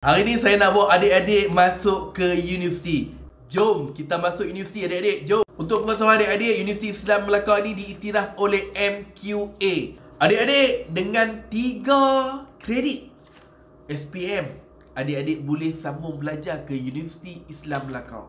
Hari ni saya nak bawa adik-adik masuk ke universiti. Jom kita masuk universiti adik-adik. Jom. Untuk pengetahuan adik-adik, Universiti Islam Melaka ni diiktiraf oleh MQA. Adik-adik, dengan 3 kredit SPM, adik-adik boleh sambung belajar ke Universiti Islam Melaka.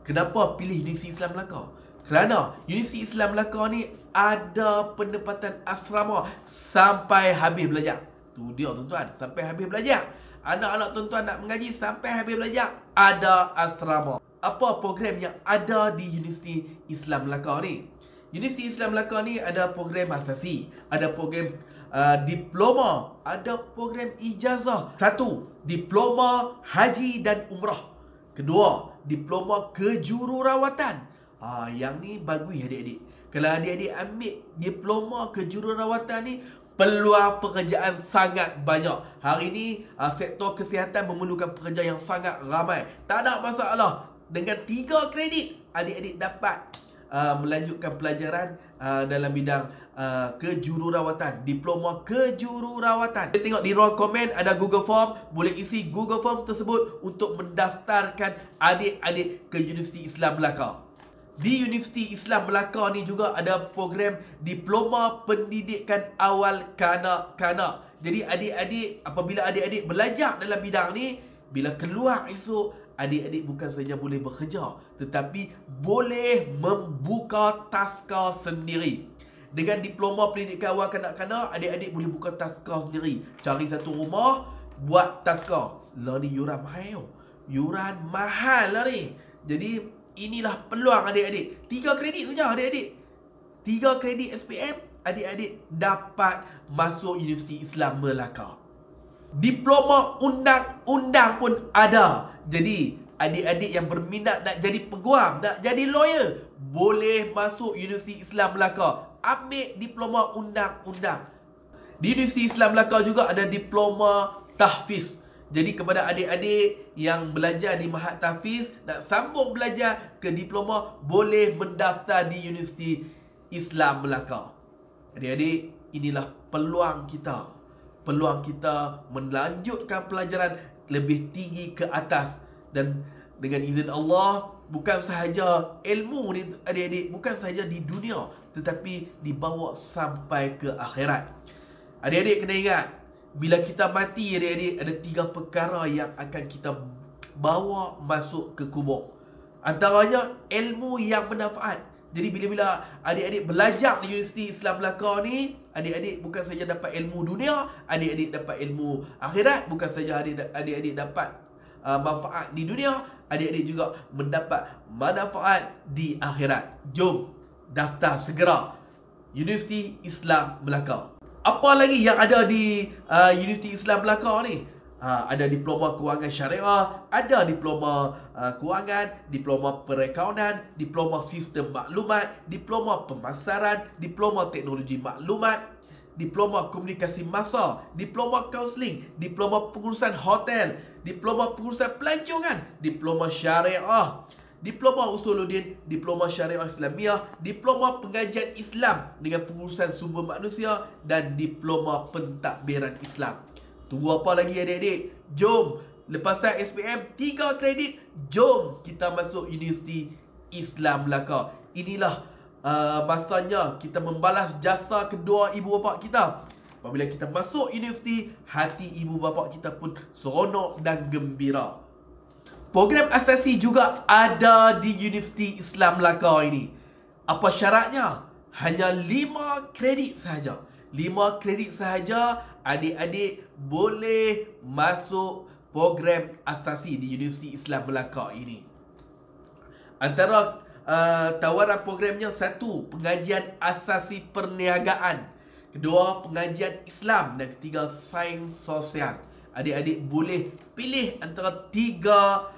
Kenapa pilih Universiti Islam Melaka? Kerana Universiti Islam Melaka ni ada penempatan asrama sampai habis belajar. Tu dia tuan-tuan, sampai habis belajar. Anak-anak tuan-tuan nak mengaji sampai habis belajar, ada asrama. Apa program yang ada di Universiti Islam Melaka ni? Universiti Islam Melaka ni ada program asasi, ada program diploma, ada program ijazah. 1. Diploma haji dan umrah. 2. Diploma kejururawatan. Yang ni bagus adik-adik. Kalau adik-adik ambil diploma kejururawatan ni, peluang pekerjaan sangat banyak. Hari ni sektor kesihatan memerlukan pekerja yang sangat ramai. Tak ada masalah. Dengan 3 kredit, adik-adik dapat melanjutkan pelajaran dalam bidang kejururawatan, diploma kejururawatan. Kita tengok di ruang komen ada Google Form. Boleh isi Google Form tersebut untuk mendaftarkan adik-adik ke Universiti Islam Melaka. Di Universiti Islam Melaka ni juga ada program Diploma Pendidikan Awal Kanak-kanak. Jadi adik-adik, apabila adik-adik belajar dalam bidang ni, bila keluar esok, adik-adik bukan saja boleh bekerja, tetapi boleh membuka taska sendiri. Dengan Diploma Pendidikan Awal Kanak-kanak, adik-adik boleh buka taska sendiri. Cari satu rumah, buat taska. Lah ni yuran mahal. Yuran mahal lah ni. Jadi inilah peluang adik-adik. 3 kredit saja adik-adik. 3 kredit SPM, adik-adik dapat masuk Universiti Islam Melaka. Diploma undang-undang pun ada. Jadi adik-adik yang berminat nak jadi peguam, nak jadi lawyer, boleh masuk Universiti Islam Melaka. Ambil diploma undang-undang. Di Universiti Islam Melaka juga ada diploma tahfiz. Jadi kepada adik-adik yang belajar di Mahat Tahfiz, nak sambung belajar ke diploma, boleh mendaftar di Universiti Islam Melaka. Adik-adik, inilah peluang kita. Peluang kita melanjutkan pelajaran lebih tinggi ke atas. Dan dengan izin Allah, bukan sahaja ilmu ni adik-adik, bukan sahaja di dunia, tetapi dibawa sampai ke akhirat. Adik-adik kena ingat, bila kita mati adik-adik, ada 3 perkara yang akan kita bawa masuk ke kubur. Antaranya ilmu yang bermanfaat. Jadi bila adik-adik belajar di Universiti Islam Melaka ni, adik-adik bukan saja dapat ilmu dunia, adik-adik dapat ilmu akhirat. Bukan saja adik-adik dapat manfaat di dunia, adik-adik juga mendapat manfaat di akhirat. Jom daftar segera Universiti Islam Melaka. Apa lagi yang ada di Universiti Islam Melaka ni? Ada diploma kewangan syariah, ada diploma kewangan, diploma perakaunan, diploma sistem maklumat, diploma pemasaran, diploma teknologi maklumat, diploma komunikasi massa, diploma kaunseling, diploma pengurusan hotel, diploma pengurusan pelancongan, diploma syariah, diploma usuluddin, diploma syariah Islamiah, diploma pengajian Islam dengan pengurusan sumber manusia, dan diploma pentadbiran Islam. Tunggu apa lagi adik-adik? Jom, lepasan SPM 3 kredit, jom kita masuk Universiti Islam Melaka. Inilah masanya kita membalas jasa kedua ibu bapa kita. Apabila kita masuk universiti, hati ibu bapa kita pun seronok dan gembira. Program asasi juga ada di Universiti Islam Melaka ini. Apa syaratnya? Hanya 5 kredit sahaja. 5 kredit sahaja, adik-adik boleh masuk program asasi di Universiti Islam Melaka ini. Antara tawaran programnya: 1. Pengajian asasi perniagaan, 2. Pengajian Islam, dan 3. Sains sosial. Adik-adik boleh pilih antara 3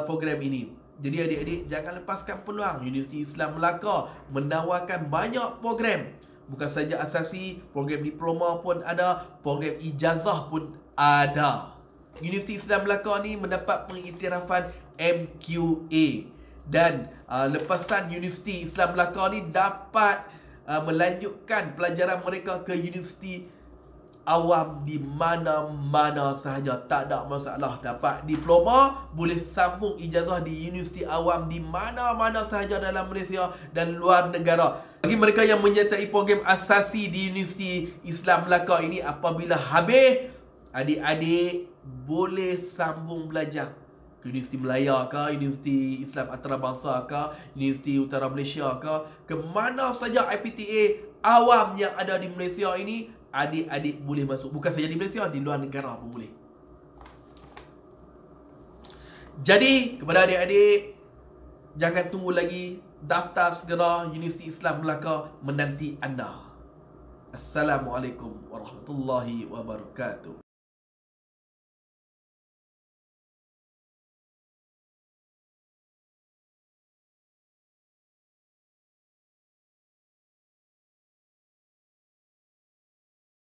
program ini. Jadi adik-adik jangan lepaskan peluang. Universiti Islam Melaka menawarkan banyak program. Bukan saja asasi, program diploma pun ada, program ijazah pun ada. Universiti Islam Melaka ni mendapat pengiktirafan MQA. Dan lepasan Universiti Islam Melaka ni dapat melanjutkan pelajaran mereka ke Universiti awam di mana-mana sahaja, tak ada masalah. Dapat diploma, boleh sambung ijazah di universiti awam di mana-mana sahaja dalam Malaysia dan luar negara. Bagi mereka yang menyertai program asasi di Universiti Islam Melaka ini, apabila habis, adik-adik boleh sambung belajar ke Universiti Melaya ke, Universiti Islam Antarabangsa ke, Universiti Utara Malaysia ke mana saja IPTA awam yang ada di Malaysia ini, adik-adik boleh masuk. Bukan saja di Malaysia, di luar negara pun boleh. Jadi, kepada adik-adik, jangan tunggu lagi, daftar segera. Universiti Islam Melaka menanti anda. Assalamualaikum warahmatullahi wabarakatuh.